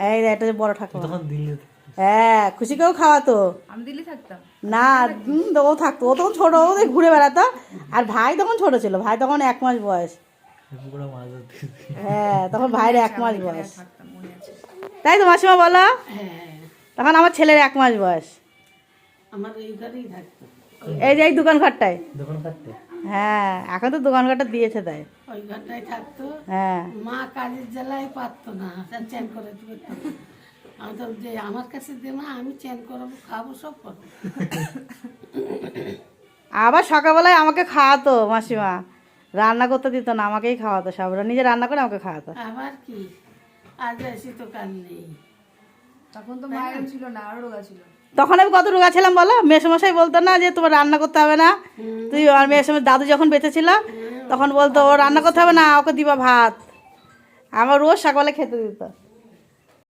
এই এটা যে বড় ঠাকুমা হ্যাঁ, খুশিকেও খাওয়াতো। আমি দিল্লি থাকতাম না, ও থাকতো, ও তখন ছোটো, ও ঘুরে বেড়াতো। আর ভাই তখন ছোট ছিল, ভাই তখন 1 মাস বয়স। হ্যাঁ, তখন ভাইয়ের 1 মাস বয়স, থাকতাম, মনে আছে। তাই তো মাসিমা বলো? হ্যাঁ, তখন আমার ছেলের 1 মাস বয়স। আমার এই ঘরেই থাকতো, এই যে এই দোকান ঘরটায়। হ্যাঁ, এখন তো দোকান ঘরটা দিয়েছে তাই। ওই ঘরটায় থাকতো। হ্যাঁ, মা কাজের জ্বালায় পারতো না, চ্যান করে দিবে। আমি তো যে আমার কাছে দে মা, আমি চ্যান করাবো, খাবো, সব করবো। আবার সকালবেলায় আমাকে খাওয়াতো মাসিমা, রান্না করতে দিত না, আমাকেই খাওয়াতো সব, নিজে রান্না করে আমাকে খাওয়াতো। আবার কি, আজ আসি তো কাল নেই। তখন তো মায়ের ছিল না, আরো রোগা ছিল। তখন আমি কত রোগা ছিলাম বলো? মেসোমশাই বলতো না যে তোমার রান্না করতে হবে না? তুই আর মেসোমশাই দাদু যখন বেঁচে ছিল তখন বলতো ও রান্না করতে হবে না, ওকে দিবা ভাত। আমার রোজ সকালে খেতে দিত।